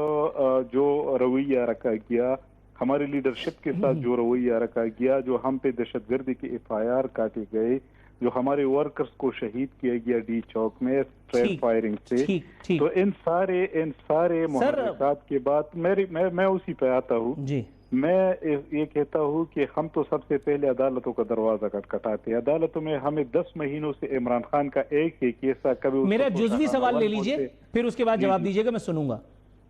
جو رویہ رکھا گیا، ہماری لیڈرشپ کے ساتھ جو رویہ رکھا گیا، جو ہم پہ دہشت گردی کے ایف آئی آر کاٹے گئے، جو ہمارے ورکرز کو شہید کیا گیا ڈی چوک میں اسٹریٹ فائرنگ سے، تو ان سارے محرکات کے بعد میں اسی پہ آتا ہوں. میں یہ کہتا ہوں کہ ہم تو سب سے پہلے عدالتوں کا دروازہ کھٹکھٹاتے ہیں. عدالتوں میں ہمیں 10 مہینوں سے عمران خان کا ایک کیسا کبھی. میرا جزوی سوال لے لیجئے پھر اس کے بعد جواب دیجئے گا، میں سنوں گا.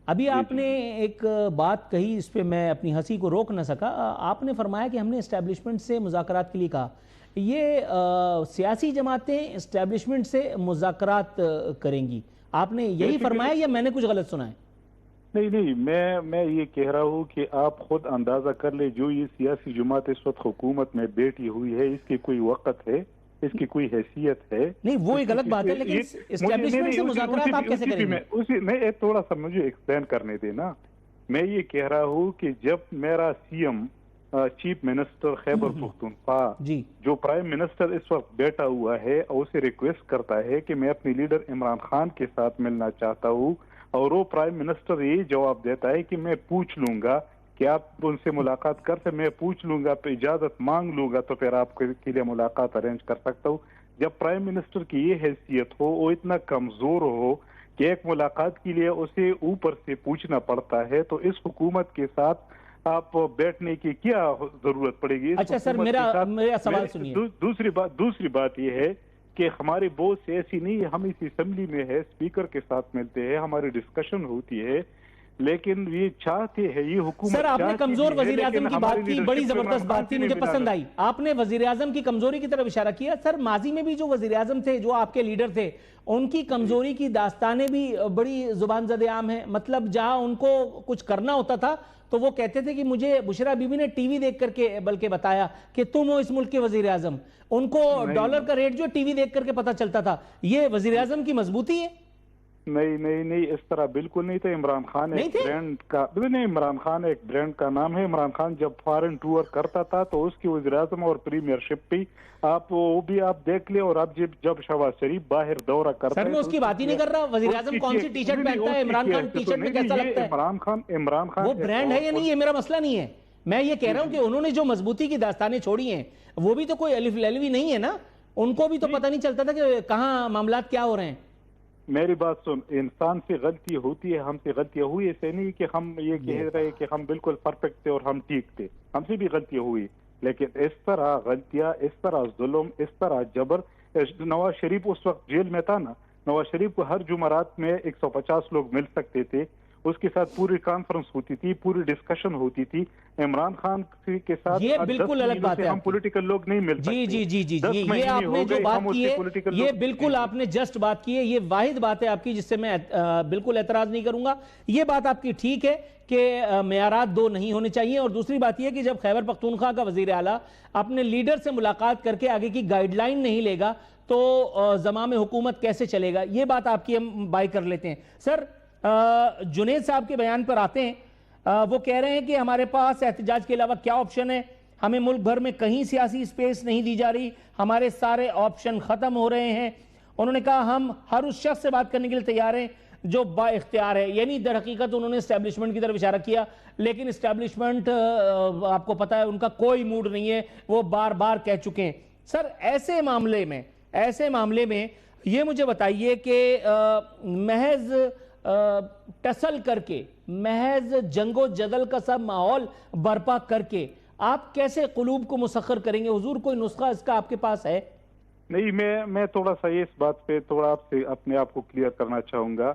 ابھی آپ نے ایک بات کہی، اس پہ میں اپنی ہنسی کو روک نہ سکا. آپ نے فرمایا کہ ہم نے اسٹیبلشمنٹ سے مذاکرات کے لیے کہا. یہ سیاسی جماعتیں اسٹیبلشمنٹ سے مذاکرات کریں گی، آپ نے یہی فرمایا یا میں نے کچھ غلط سنا ہے؟ نہیں، میں یہ کہہ رہا ہوں کہ آپ خود اندازہ کر لیں، جو یہ سیاسی جماعت اس وقت حکومت میں بیٹھی ہوئی ہے، اس کی کوئی وقت ہے، اس کی کوئی حیثیت ہے؟ نہیں، وہ ایک غلط بات ہے، لیکن اسٹیبلشمنٹ سے مذاکرات آپ کیسے کریں گے؟ میں تھوڑا سا مجھے ایکسپلین کرنے دیں نا. میں یہ کہہ رہا ہوں کہ جب میرا C M chief minister Khyber Pakhtunkhwa جو پرائم منسٹر اس وقت بیٹھا ہوا ہے، اسے ریکویسٹ کرتا ہے کہ میں اپنے لیڈر عمران خان کے ساتھ ملنا چاہتا ہوں، اور وہ پرائم منسٹر یہ جواب دیتا ہے کہ میں پوچھ لوں گا کہ آپ ان سے ملاقات کرتے، میں پوچھ لوں گا، اجازت مانگ لوں گا تو پھر آپ کے لیے ملاقات ارینج کر سکتا ہوں. جب پرائم منسٹر کی یہ حیثیت ہو، وہ اتنا کمزور ہو کہ ایک ملاقات کے لیے اسے اوپر سے پوچھنا پڑتا ہے، تو اس حکومت کے ساتھ آپ بیٹھنے کی کیا ضرورت پڑے گی؟ اچھا سر، میرا سوال سنیے. دوسری بات یہ ہے کہ ہمارے بہت سے ایسی نہیں ہے، ہم اس اسمبلی میں ہے، اسپیکر کے ساتھ ملتے ہیں، ہماری ڈسکشن ہوتی ہے، لیکن یہ چاہتے ہیں یہ حکومت. سر آپ نے کمزور وزیراعظم کی بات کی، بڑی زبردست بات تھی، مجھے پسند آئی. آپ نے وزیراعظم کی کمزوری کی طرف اشارہ کیا. سر ماضی میں بھی جو وزیراعظم تھے، جو آپ کے لیڈر تھے، ان کی کمزوری کی داستانیں بھی بڑی زبان زد عام ہیں. مطلب جہاں ان کو کچھ کرنا ہوتا تھا تو وہ کہتے تھے کہ مجھے بشرا بی بی نے ٹی وی دیکھ کر کے بلکہ بتایا کہ تم ہو اس ملک کے وزیراعظم. ان کو ڈالر کا ریٹ جو ٹی وی دیکھ کر کے پتہ چلتا تھا. یہ وزیراعظم کی مضبوطی ہے؟ نہیں، اس طرح بالکل نہیں تھا. عمران خان ایک برانڈ کا عمران خان ایک برانڈ کا نام ہے. عمران خان جب فارن ٹور کرتا تھا تو اس کی وزیراعظم اور پریمیئر شپ بھی وہ بھی آپ دیکھ لیں. اور اب جب شہباز شریف باہر دورہ کرتا ہے، سر میں اس کی بات ہی نہیں کر رہا. وزیراعظم کون سی ٹی شرٹ پہنتا ہے؟ عمران خان ٹی شرٹ میں کیسا لگتا ہے؟ عمران خان وہ برانڈ ہے یا نہیں، یہ میرا مسئلہ نہیں ہے. میں یہ کہہ رہا ہوں کہ انہوں نے جو مضبوطی کی داستانیں چھوڑی ہیں، وہ بھی تو کوئی الف لیلوی نہیں ہے نا. ان کو بھی تو پتہ نہیں چلتا تھا کہ کہاں معاملات کیا ہو رہے ہیں. میری بات سن، انسان سے غلطی ہوتی ہے، ہم سے غلطیاں ہوئی. ایسے نہیں کہ ہم یہ کہہ رہے کہ ہم بالکل پرفیکٹ تھے اور ہم ٹھیک تھے، ہم سے بھی غلطیاں ہوئی. لیکن اس طرح غلطیاں، اس طرح ظلم، اس طرح جبر. نواز شریف اس وقت جیل میں تھا نا، نواز شریف کو ہر جمعرات میں 150 لوگ مل سکتے تھے، اس کے ساتھ پوری کانفرنس ہوتی تھی، پوری ڈسکشن ہوتی تھی. عمران خان کے ساتھ یہ بالکل الگ بات ہے. ہم پولیٹیکل لوگ نہیں مل سکتے. جی یہ آپ نے جو بات کی ہے، یہ بالکل آپ نے جسٹ بات کی ہے. یہ واحد بات ہے آپ کی جس سے میں بالکل اعتراض نہیں کروں گا. یہ بات آپ کی ٹھیک ہے کہ معیارات دو نہیں ہونے چاہیے. اور دوسری بات یہ کہ جب خیبر پختونخوا کا وزیر اعلیٰ اپنے لیڈر سے ملاقات کر کے آگے کی گائیڈ لائن نہیں لے گا تو زمام حکومت کیسے چلے گا؟ یہ بات آپ کی ہم بائی کر لیتے ہیں. سر جنید صاحب کے بیان پر آتے ہیں. وہ کہہ رہے ہیں کہ ہمارے پاس احتجاج کے علاوہ کیا آپشن ہے؟ ہمیں ملک بھر میں کہیں سیاسی سپیس نہیں دی جا رہی، ہمارے سارے آپشن ختم ہو رہے ہیں. انہوں نے کہا ہم ہر اس شخص سے بات کرنے کے لیے تیار ہیں جو با اختیار ہے. یعنی در حقیقت انہوں نے اسٹیبلشمنٹ کی طرف اشارہ کیا، لیکن اسٹیبلشمنٹ آپ کو پتا ہے ان کا کوئی موڈ نہیں ہے، وہ بار بار کہہ چکے ہیں. سر ایسے معاملے میں یہ مجھے بتائیے کہ محض ٹسل کر کے، محض جنگ و جدل کا سب ماحول برپا کر کے آپ کیسے قلوب کو مسخر کریں گے؟ حضور کوئی نسخہ اس کا آپ کے پاس ہے؟ نہیں، میں تھوڑا سا اس بات پہ تھوڑا آپ سے اپنے آپ کو کلیئر کرنا چاہوں گا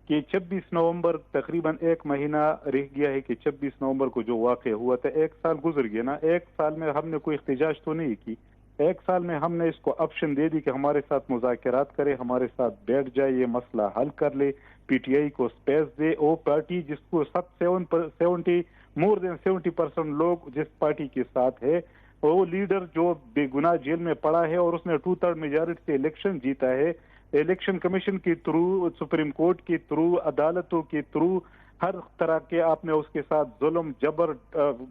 کہ 26 نومبر تقریباً 1 مہینہ رہ گیا ہے کہ 26 نومبر کو جو واقع ہوا تھا، 1 سال گزر گیا نا. 1 سال میں ہم نے کوئی احتجاج تو نہیں کی. 1 سال میں ہم نے اس کو آپشن دے دی کہ ہمارے ساتھ مذاکرات کرے، ہمارے ساتھ بیٹھ جائے، یہ مسئلہ حل کر لے، پی ٹی آئی کو سپیس دے. وہ پارٹی جس کو مور دین 70% لوگ جس پارٹی کے ساتھ ہے، وہ لیڈر جو بے گناہ جیل میں پڑا ہے اور اس نے 2/3 میجارٹی سے الیکشن جیتا ہے، الیکشن کمیشن کے تھرو، سپریم کورٹ کے تھرو، عدالتوں کے تھرو، ہر طرح کے آپ نے اس کے ساتھ ظلم جبر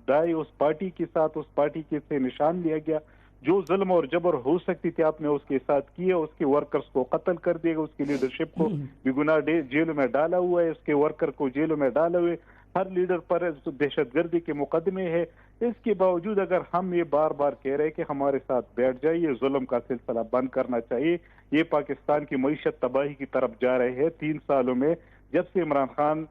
ڈائے، اس پارٹی کے ساتھ، اس پارٹی کے سے نشان لیا گیا. جو ظلم اور جبر ہو سکتی تھی آپ نے اس کے ساتھ کیا. اس کے ورکرز کو قتل کر دیا گا، اس کی لیڈرشپ کو بے گناہ جیلوں میں ڈالا ہوا ہے، اس کے ورکر کو جیلوں میں ڈالا ہوئے. ہر لیڈر پر دہشت گردی کے مقدمے ہے. اس کے باوجود اگر ہم یہ بار بار کہہ رہے ہیں کہ ہمارے ساتھ بیٹھ جائے، یہ ظلم کا سلسلہ بند کرنا چاہیے، یہ پاکستان کی معیشت تباہی کی طرف جا رہے ہیں۔ 3 سالوں میں جب سے عمران خان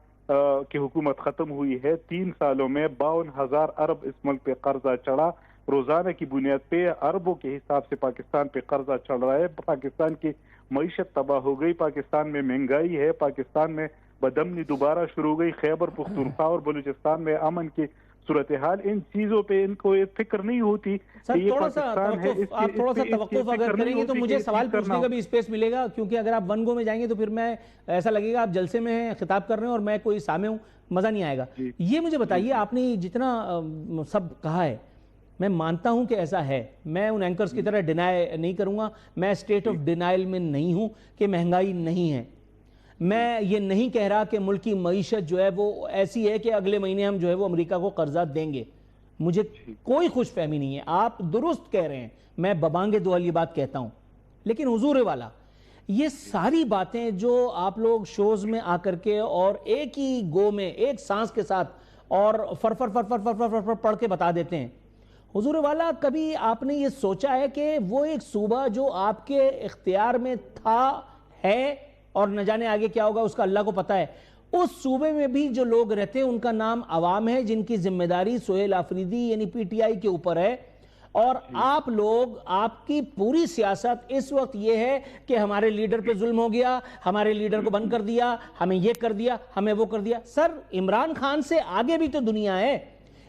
کی حکومت ختم ہوئی ہے، 3 سالوں میں 52,000 ارب اس ملک پہ قرضہ چڑھا، روزانہ کی بنیاد پہ اربوں کے حساب سے پاکستان پہ قرضہ چڑھ رہا ہے، پاکستان کی معیشت تباہ ہو گئی، پاکستان میں مہنگائی ہے، پاکستان میں بدامنی دوبارہ شروع ہو گئی، خیبر پختونخوا اور بلوچستان میں امن کی صورتحال، ان چیزوں پہ ان کو فکر نہیں ہوتی سر کہ یہ تھوڑا سا پاکستان ہے۔ توقف، آپ تھوڑا سا توقف اگر کریں گے تو مجھے سوال پوچھنے کا بھی اسپیس ملے گا، کیونکہ اگر آپ ون گو میں جائیں گے تو پھر میں ایسا لگے گا آپ جلسے میں ہیں، خطاب کر رہے ہیں اور میں کوئی سامع ہوں، مزہ نہیں آئے گا۔ یہ مجھے بتائیے، آپ نے جتنا سب کہا ہے میں مانتا ہوں کہ ایسا ہے، میں ان اینکرز کی طرح ڈینائی نہیں کروں گا، میں اسٹیٹ آف ڈینائل میں نہیں ہوں کہ مہنگائی نہیں ہے، میں یہ نہیں کہہ رہا کہ ملک کی معیشت جو ہے وہ ایسی ہے کہ اگلے مہینے ہم جو ہے وہ امریکہ کو قرضہ دیں گے، مجھے کوئی خوش فہمی نہیں ہے، آپ درست کہہ رہے ہیں، میں ببانگ دوال یہ بات کہتا ہوں، لیکن حضور والا یہ ساری باتیں جو آپ لوگ شوز میں آ کر کے اور ایک ہی گو میں ایک سانس کے ساتھ اور فر فر فر فر فر فر فر پڑھ کے بتا دیتے ہیں، حضور والا کبھی آپ نے یہ سوچا ہے کہ وہ ایک صوبہ جو آپ کے اختیار میں تھا ہے اور نہ جانے آگے کیا ہوگا اس کا اللہ کو پتہ ہے، اس صوبے میں بھی جو لوگ رہتے ہیں ان کا نام عوام ہے، جن کی ذمہ داری سہیل آفریدی یعنی پی ٹی آئی کے اوپر ہے، اور آپ لوگ، آپ کی پوری سیاست اس وقت یہ ہے کہ ہمارے لیڈر پہ ظلم ہو گیا، ہمارے لیڈر کو بند کر دیا، ہمیں یہ کر دیا، ہمیں وہ کر دیا۔ سر عمران خان سے آگے بھی تو دنیا ہے،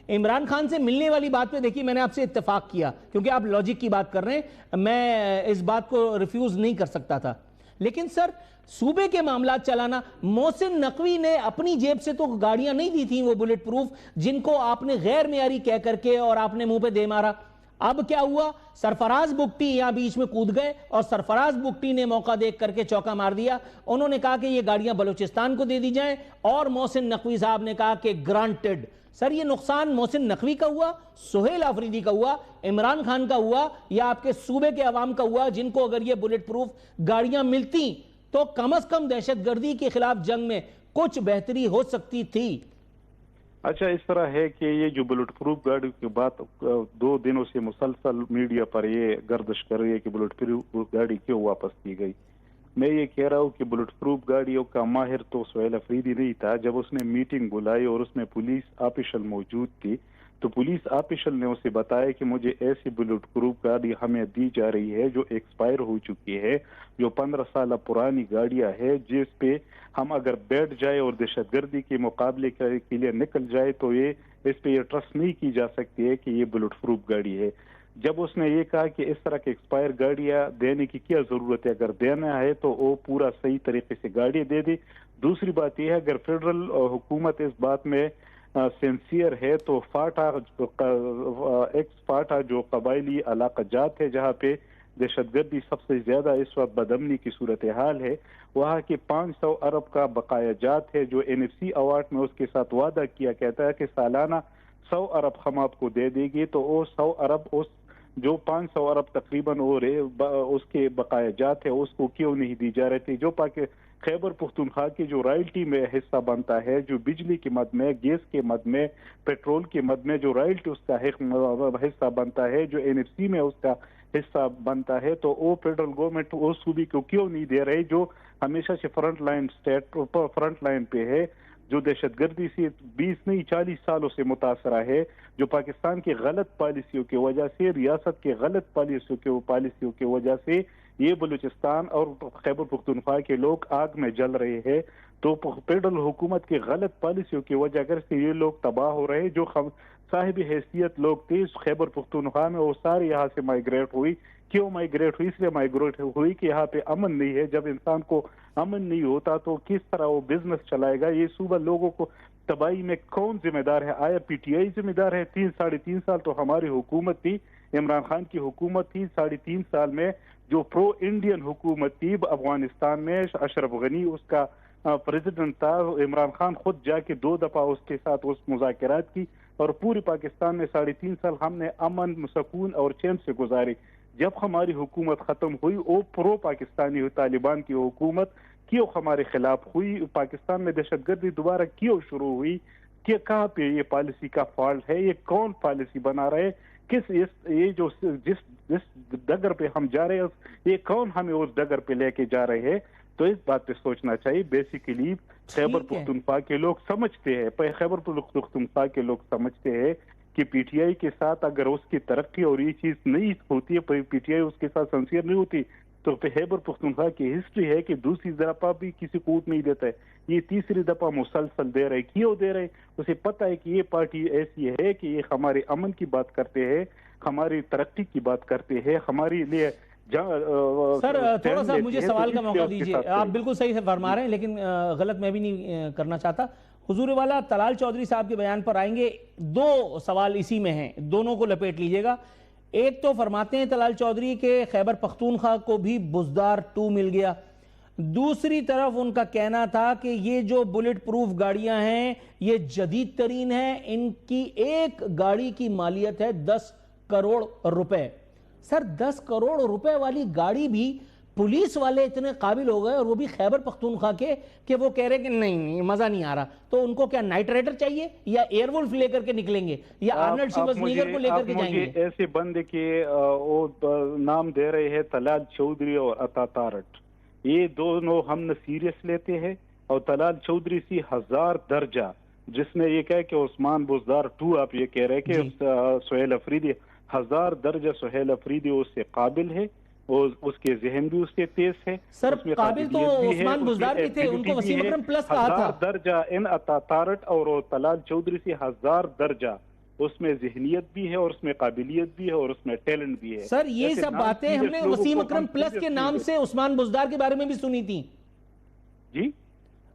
عمران خان سے ملنے والی بات پہ دیکھیے میں نے آپ سے اتفاق کیا کیونکہ آپ لاجک کی بات کر رہے ہیں، میں اس بات کو ریفیوز نہیں کر سکتا تھا، لیکن سر صوبے کے معاملات چلانا، محسن نقوی نے اپنی جیب سے تو گاڑیاں نہیں دی تھیں وہ بلٹ پروف جن کو آپ نے غیر معیاری کہہ کر کے اور آپ نے منہ پہ دے مارا، اب کیا ہوا؟ سرفراز بگٹی یہاں بیچ میں کود گئے اور سرفراز بگٹی نے موقع دیکھ کر کے چوکا مار دیا، انہوں نے کہا کہ یہ گاڑیاں بلوچستان کو دے دی جائیں، اور محسن نقوی صاحب نے کہا کہ گرانٹڈ۔ سر یہ نقصان محسن نقوی کا ہوا، سہیل آفریدی کا ہوا، عمران خان کا ہوا، یا آپ کے صوبے کے عوام کا ہوا جن کو اگر یہ بلٹ پروف گاڑیاں ملتی تو کم از کم دہشت گردی کے خلاف جنگ میں کچھ بہتری ہو سکتی تھی؟ اچھا اس طرح ہے کہ یہ جو بلٹ پروف گاڑی کی بات 2 دنوں سے مسلسل میڈیا پر یہ گردش کر رہی ہے کہ بلٹ پروف گاڑی کیوں واپس کی گئی، میں یہ کہہ رہا ہوں کہ بلٹ پروف گاڑیوں کا ماہر تو سہیل آفریدی نہیں تھا، جب اس نے میٹنگ بلائی اور اس میں پولیس آفیشل موجود تھی تو پولیس آفیشل نے اسے بتایا کہ مجھے ایسی بلٹ پروف گاڑی ہمیں دی جا رہی ہے جو ایکسپائر ہو چکی ہے، جو 15 سالہ پرانی گاڑیاں ہے، جس پہ ہم اگر بیٹھ جائے اور دہشت گردی کے مقابلے کے لیے نکل جائے تو یہ اس پہ یہ ٹرسٹ نہیں کی جا سکتی ہے کہ یہ بلٹ پروف گاڑی ہے۔ جب اس نے یہ کہا کہ اس طرح کے ایکسپائر گاڑیاں دینے کی کیا ضرورت ہے، اگر دینا ہے تو وہ پورا صحیح طریقے سے گاڑی دے دی۔ دوسری بات یہ ہے اگر فیڈرل حکومت اس بات میں سینسیئر ہے تو فاٹا ایکس فاٹا جو قبائلی علاقہ جات ہے جہاں پہ دہشت گردی سب سے زیادہ اس وقت بدامنی کی صورتحال ہے، وہاں کے 500 ارب کا بقایا جات ہے جو NFC ایوارڈ میں اس کے ساتھ وعدہ کیا کہتا ہے کہ سالانہ 100 ارب ہم آپ کو دے دے گی، تو وہ 100 ارب اس جو 500 ارب تقریباً اس کے بقایا جات ہے اس کو کیوں نہیں دی جا رہی تھی، جو خیبر پختونخوا کی جو رائلٹی میں حصہ بنتا ہے، جو بجلی کی مد میں، گیس کے مد میں، پیٹرول کے مد میں جو رائلٹی اس کا حصہ بنتا ہے، جو NFC میں اس کا حصہ بنتا ہے، تو وہ فیڈرل گورنمنٹ اس صوبے کو کیوں نہیں دے رہے جو ہمیشہ سے فرنٹ لائن پہ ہے، جو دہشت گردی سے 20 نہیں 40 سالوں سے متاثرہ ہے، جو پاکستان کی غلط پالیسیوں کی وجہ سے، ریاست کے غلط پالیسیوں کی وجہ سے یہ بلوچستان اور خیبر پختونخوا کے لوگ آگ میں جل رہے ہیں، تو فیڈرل حکومت کی غلط پالیسیوں کی وجہ سے یہ لوگ تباہ ہو رہے ہیں، جو صاحب حیثیت لوگ تھے خیبر پختونخوا میں وہ سارے یہاں سے مائیگریٹ ہوئی۔ کیوں مائیگریٹ ہوئی؟ اس لیے مائیگریٹ ہوئی کہ یہاں پہ امن نہیں ہے، جب انسان کو امن نہیں ہوتا تو کس طرح وہ بزنس چلائے گا؟ یہ صوبہ لوگوں کو تباہی میں کون ذمہ دار ہے؟ آیا پی ٹی آئی ذمہ دار ہے؟ 3.5 سال تو ہماری حکومت تھی، عمران خان کی حکومت تھی، 3.5 سال میں جو پرو انڈین حکومت تھی افغانستان میں، اشرف غنی اس کا پریزیڈنٹ تھا، عمران خان خود جا کے 2 دفعہ اس کے ساتھ اس مذاکرات کی، اور پوری پاکستان میں 3.5 سال ہم نے امن، سکون اور چین سے گزارے۔ جب ہماری حکومت ختم ہوئی وہ پرو پاکستانی ہوئی، طالبان کی حکومت کیوں ہمارے خلاف ہوئی؟ پاکستان میں دہشت گردی دوبارہ کیوں شروع ہوئی؟ کہ کہاں پہ یہ پالیسی کا فالٹ ہے, یہ کون پالیسی بنا رہے, یہ جو جس ڈگر پہ ہم جا رہے ہیں یہ کون ہمیں اس ڈگر پہ لے کے جا رہے ہیں. تو اس بات پہ سوچنا چاہیے. بیسیکلی خیبر پختونخوا کے لوگ سمجھتے ہیں, خیبر پختونخوا کے لوگ سمجھتے ہیں کہ پی ٹی آئی کے ساتھ اگر اس کی ترقی اور یہ چیز نہیں ہوتی ہے, پی ٹی آئی اس کے ساتھ سنسیئر نہیں ہوتی, تو خیبر پختونخوا کی ہسٹری ہے کہ دوسری دفعہ بھی کسی کو ووٹ نہیں دیتا ہے, یہ تیسری دفعہ مسلسل دے رہے. کیوں دے رہے؟ اسے پتہ ہے کہ یہ پارٹی ایسی ہے کہ یہ ہمارے امن کی بات کرتے ہیں, ہماری ترقی کی بات کرتے ہیں, ہمارے لیے سر تھوڑا سا مجھے سوال کا موقع دیجیے. آپ بالکل صحیح سے فرما رہے ہیں, لیکن غلط میں بھی نہیں کرنا چاہتا. حضور والا طلال چودھری صاحب کے بیان پر آئیں گے. دو سوال اسی میں ہیں, دونوں کو لپیٹ لیجئے گا. ایک تو فرماتے ہیں طلال چودھری کہ خیبر پختونخوا کو بھی بزدار 2 مل گیا. دوسری طرف ان کا کہنا تھا کہ یہ جو بلٹ پروف گاڑیاں ہیں یہ جدید ترین ہیں, ان کی ایک گاڑی کی مالیت ہے 10 کروڑ روپے. سر 10 کروڑ روپے والی گاڑی بھی پولیس والے اتنے قابل ہو گئے, اور وہ بھی خیبر پختونخوا کے, کہ وہ کہہ رہے کہ نہیں مزہ نہیں آ رہا. تو ان کو کیا نائٹ رائڈر چاہیے, یا ایئر وولف لے کر کے نکلیں گے, یا آرنلڈ شیوازنیگر کو لے کر کے جائیں گے؟ ایسے بندے کے نام دے رہے ہیں طلال چودھری اور عطا تارٹ, یہ دونوں ہم نے سیریس لیتے ہیں. اور طلال چودھری سی 1000 درجہ, جس نے یہ کہا کہ عثمان بزدار 2, آپ یہ کہہ رہے کہ سہیل افریدی 1000 درجہ سہیل افریدی اس سے قابل ہے, اور اس کے ذہن بھی اس سے تیز ہے. سر قابل تو عثمان بزدار بھی تھے, ان کو وسیم اکرم پلس کہا تھا. 1000 درجہ ان عطا تارٹ اور طلال چودھری سے 1000 درجہ, اس میں ذہنیت بھی ہے, اور اس میں قابلیت بھی ہے, اور اس میں ٹیلنٹ بھی ہے. سر یہ سب باتیں ہم نے وسیم اکرم پلس کے نام سے عثمان بزدار کے بارے میں بھی سنی تھی. جی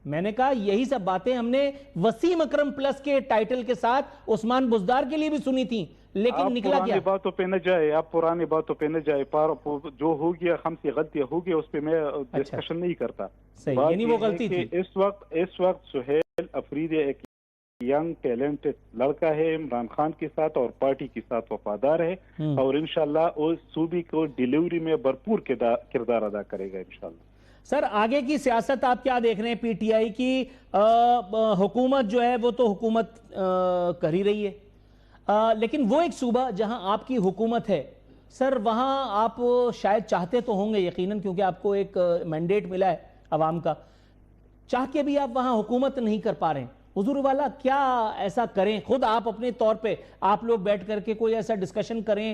میں نے کہا یہی سب باتیں ہم نے وسیم اکرم پلس کے ٹائٹل کے ساتھ عثمان بزدار کے لیے بھی سنی تھی, لیکن نکلا کیا؟ آپ باتوں پہ نہ جائے, آپ پرانی باتوں پہ نہ جائے. جو ہو گیا ہم سے غلطیاں ہو گیا, اس پہ میں ڈسکشن نہیں کرتا. صحیح, یعنی وہ غلطی تھی. اس وقت سہیل افریدی ایک ینگ ٹیلنٹڈ لڑکا ہے, عمران خان کے ساتھ اور پارٹی کے ساتھ وفادار ہے, اور انشاءاللہ وہ صوبے کو ڈیلیوری میں بھرپور کردار ادا کرے گا انشاءاللہ. سر آگے کی سیاست آپ کیا دیکھ رہے ہیں؟ پی ٹی آئی کی حکومت جو ہے وہ تو حکومت کر ہی رہی ہے, لیکن وہ ایک صوبہ جہاں آپ کی حکومت ہے سر, وہاں آپ شاید چاہتے تو ہوں گے یقیناً, کیونکہ آپ کو ایک مینڈیٹ ملا ہے عوام کا, چاہ کے بھی آپ وہاں حکومت نہیں کر پا رہے ہیں. حضور والا کیا ایسا کریں, خود آپ اپنے طور پہ آپ لوگ بیٹھ کر کے کوئی ایسا ڈسکشن کریں,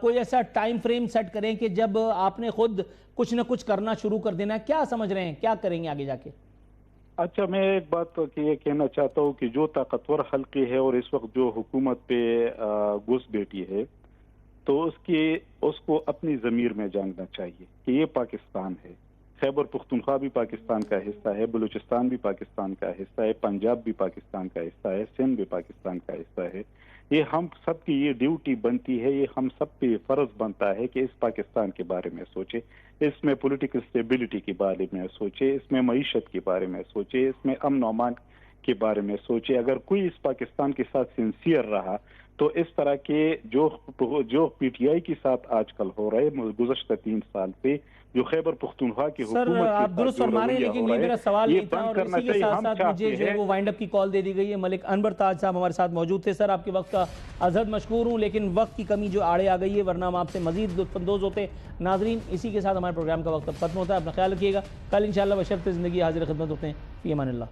کوئی ایسا ٹائم فریم سیٹ کریں کہ جب آپ نے خود کچھ نہ کچھ کرنا شروع کر دینا ہے, کیا سمجھ رہے ہیں کیا کریں گے آگے جا کے؟ اچھا, میں ایک بات یہ کہنا چاہتا ہوں کہ جو طاقتور حلقے ہے اور اس وقت جو حکومت پہ گھس بیٹھی ہے, تو اس کو اپنی ضمیر میں جاننا چاہیے کہ یہ پاکستان ہے. خیبر پختونخوا بھی پاکستان کا حصہ ہے, بلوچستان بھی پاکستان کا حصہ ہے, پنجاب بھی پاکستان کا حصہ ہے, سندھ بھی پاکستان کا حصہ ہے. یہ ہم سب کی یہ ڈیوٹی بنتی ہے, یہ ہم سب پہ فرض بنتا ہے کہ اس پاکستان کے بارے میں سوچے, اس میں پولیٹیکل سٹیبلٹی کے بارے میں سوچے, اس میں معیشت کے بارے میں سوچے, اس میں امن و امان کے بارے میں سوچے. اگر کوئی اس پاکستان کے ساتھ سنسیئر رہا تو اس طرح کے جو پی ٹی آئی کے ساتھ آج کل ہو رہے گزشتہ 3 سال سے جو خیبر پختونخوا کی حکومت سر آپ درست فرما رہے ہیں, لیکن یہ میرا سوال نہیں تھا, اور اسی کے ساتھ ساتھ مجھے جو وہ وائنڈ اپ کی کال دے دی گئی ہے. ملک انور تاج صاحب ہمارے ساتھ موجود تھے. سر آپ کے وقت کا ازحد مشکور ہوں, لیکن وقت کی کمی جو آڑے آ گئی ہے, ورنہ ہم آپ سے مزید لطف اندوز ہوتے. ناظرین اسی کے ساتھ ہمارے پروگرام کا وقت اب ختم ہوتا ہے. اپنا خیال رکھیے گا, کل انشاءاللہ بشرط زندگی حاضر خدمت ہوتے ہیں. فی امان اللہ.